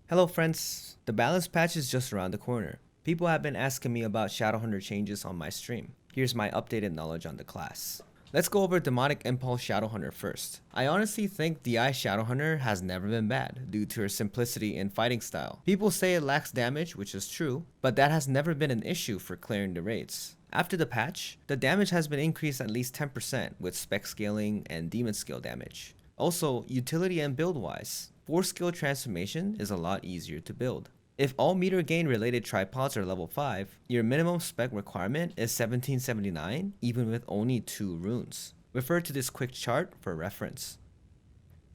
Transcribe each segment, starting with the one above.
Hello friends, the balance patch is just around the corner. People have been asking me about Shadowhunter changes on my stream. Here's my updated knowledge on the class. Let's go over Demonic Impulse Shadowhunter first. I honestly think DI Shadowhunter has never been bad due to her simplicity and fighting style. People say it lacks damage, which is true, but that has never been an issue for clearing the raids. After the patch, the damage has been increased at least 10% with spec scaling and demon skill damage. Also, utility and build wise, 4 skill transformation is a lot easier to build. If all meter gain related tripods are level 5, your minimum spec requirement is 1779 even with only 2 runes. Refer to this quick chart for reference.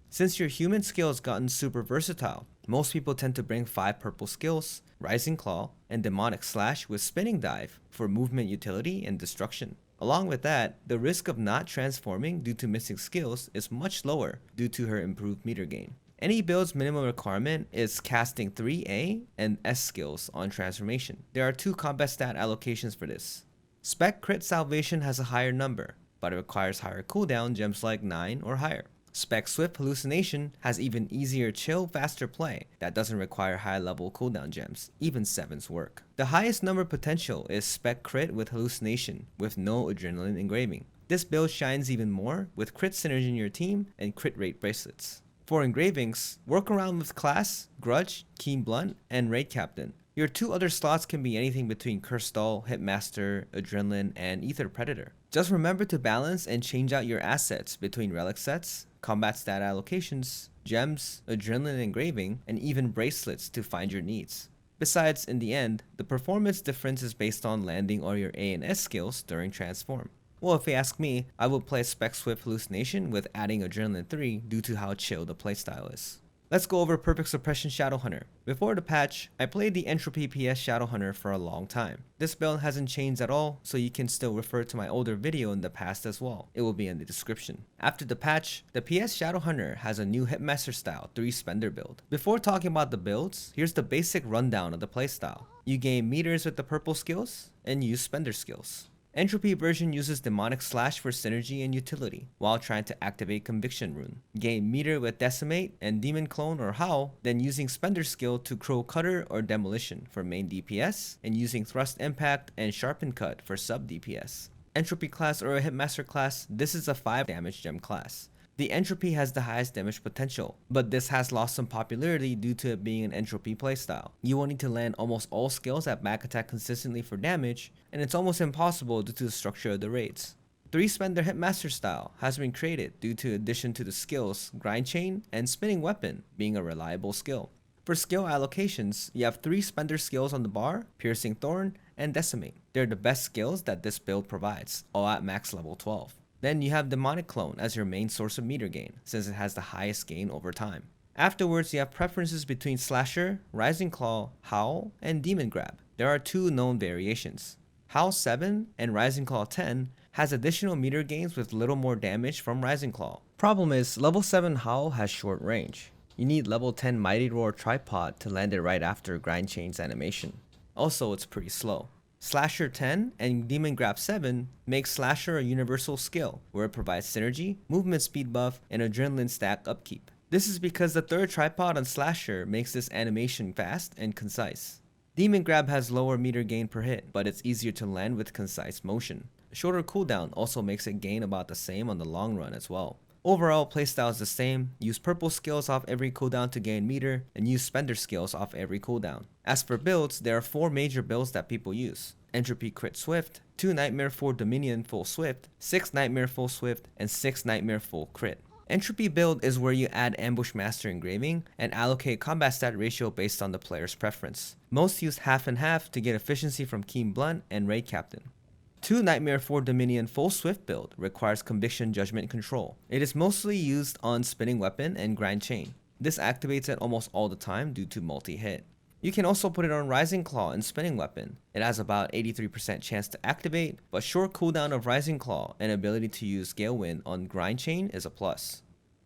Since your human skill has gotten super versatile, most people tend to bring 5 purple skills, Rising Claw, and Demonic Slash with Spinning Dive for movement utility and destruction. Along with that, the risk of not transforming due to missing skills is much lower due to her improved meter gain. Any build's minimum requirement is casting 3A and S skills on transformation. There are 2 combat stat allocations for this. Spec Crit Salvation has a higher number, but it requires higher cooldown gems like 9 or higher. Spec Swift Hallucination has even easier chill, faster play that doesn't require high level cooldown gems, even 7s work. The highest number potential is Spec Crit with Hallucination with no Adrenaline engraving. This build shines even more with crit synergy in your team and crit rate bracelets. For engravings, work around with Class, Grudge, Keen Blunt, and Raid Captain. Your 2 other slots can be anything between Curse Doll, Hitmaster, Adrenaline, and Ether Predator. Just remember to balance and change out your assets between relic sets, combat stat allocations, gems, adrenaline engraving, and even bracelets to find your needs. Besides, in the end, the performance difference is based on landing all your A and S skills during transform. Well, if you ask me, I would play Spec Swift Hallucination with adding Adrenaline 3 due to how chill the playstyle is. Let's go over Perfect Suppression Shadowhunter. Before the patch, I played the Entropy PS Shadowhunter for a long time. This build hasn't changed at all, so you can still refer to my older video in the past as well. It will be in the description. After the patch, the PS Shadowhunter has a new Hitmaster style 3 spender build. Before talking about the builds, here's the basic rundown of the playstyle. You gain meters with the purple skills, and use spender skills. Entropy version uses Demonic Slash for synergy and utility, while trying to activate Conviction Rune. Gain meter with Decimate and Demon Clone or Howl, then using Spender skill to Crow Cutter or Demolition for main DPS, and using Thrust Impact and Sharpen Cut for sub DPS. Entropy class or a Hitmaster class, this is a 5 damage gem class. The Entropy has the highest damage potential, but this has lost some popularity due to it being an Entropy playstyle. You will need to land almost all skills at back attack consistently for damage, and it's almost impossible due to the structure of the raids. 3 Spender Hitmaster style has been created due to addition to the skills Grind Chain and Spinning Weapon being a reliable skill. For skill allocations, you have 3 Spender skills on the bar, Piercing Thorn and Decimate. They're the best skills that this build provides, all at max level 12. Then you have Demonic Clone as your main source of meter gain, since it has the highest gain over time. Afterwards, you have preferences between Slasher, Rising Claw, Howl, and Demon Grab. There are 2 known variations. Howl 7 and Rising Claw 10 has additional meter gains with little more damage from Rising Claw. Problem is, level 7 Howl has short range. You need level 10 Mighty Roar Tripod to land it right after Grind Chain's animation. Also, it's pretty slow. Slasher 10 and Demon Grab 7 make Slasher a universal skill, where it provides synergy, movement speed buff, and adrenaline stack upkeep. This is because the 3rd tripod on Slasher makes this animation fast and concise. Demon Grab has lower meter gain per hit, but it's easier to land with concise motion. A shorter cooldown also makes it gain about the same on the long run as well. Overall, playstyle is the same. Use purple skills off every cooldown to gain meter, and use spender skills off every cooldown. As for builds, there are 4 major builds that people use. Entropy Crit Swift, 2 Nightmare 4 Dominion Full Swift, 6 Nightmare Full Swift, and 6 Nightmare Full Crit. Entropy build is where you add Ambush Master engraving and allocate combat stat ratio based on the player's preference. Most use half and half to get efficiency from Keen Blunt and Raid Captain. 2 Nightmare 4 Dominion Full Swift build requires Conviction Judgement control. It is mostly used on Spinning Weapon and Grind Chain. This activates it almost all the time due to multi-hit. You can also put it on Rising Claw and Spinning Weapon. It has about 83% chance to activate, but short cooldown of Rising Claw and ability to use Gale Wind on Grind Chain is a plus.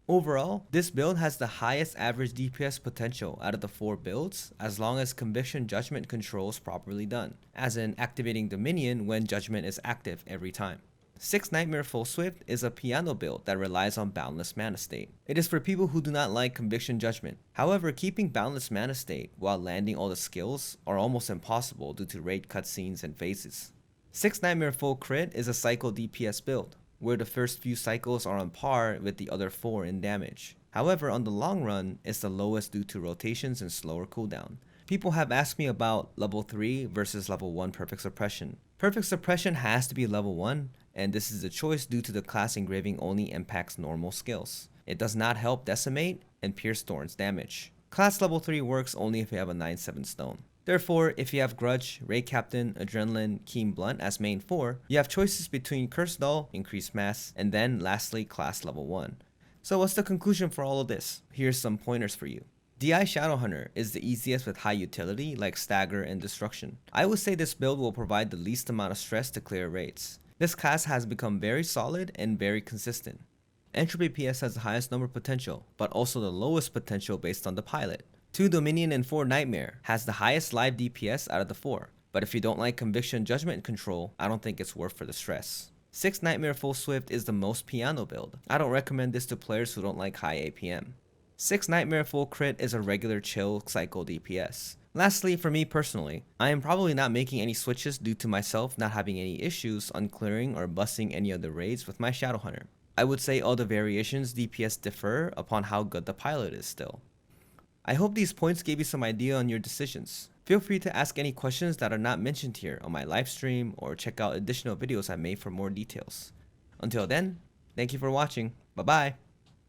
Overall, this build has the highest average DPS potential out of the 4 builds as long as Conviction Judgement control is properly done, as in activating Dominion when Judgement is active every time. 6 Nightmare Full Swift is a piano build that relies on Boundless Mana State. It is for people who do not like Conviction Judgement. However, keeping Boundless Mana State while landing all the skills are almost impossible due to raid cutscenes and phases. 6 Nightmare Full Crit is a cycle DPS build, where the first few cycles are on par with the other 4 in damage. However, on the long run, it's the lowest due to rotations and slower cooldown. People have asked me about level 3 versus level 1 Perfect Suppression. Perfect Suppression has to be level 1, and this is a choice due to the class engraving only impacts normal skills. It does not help Decimate and Pierce Thorns damage. Class level 3 works only if you have a 9/7 stone. Therefore, if you have Grudge, Raid Captain, Adrenaline, Keen Blunt as main 4, you have choices between Curse Doll, Increased Mass, and then lastly class level 1. So what's the conclusion for all of this? Here's some pointers for you. DI Shadowhunter is the easiest with high utility like Stagger and Destruction. I would say this build will provide the least amount of stress to clear raids. This class has become very solid and very consistent. Entropy PS has the highest number potential, but also the lowest potential based on the pilot. 2 Dominion and 4 Nightmare has the highest live DPS out of the 4, but if you don't like Conviction Judgement control, I don't think it's worth for the stress. 6 Nightmare Full Swift is the most piano build. I don't recommend this to players who don't like high APM. 6 Nightmare Full Crit is a regular chill cycle DPS. Lastly, for me personally, I am probably not making any switches due to myself not having any issues on clearing or busting any of the raids with my Shadowhunter. I would say all the variations DPS differ upon how good the pilot is still. I hope these points gave you some idea on your decisions. Feel free to ask any questions that are not mentioned here on my live stream or check out additional videos I made for more details. Until then, thank you for watching. Bye bye.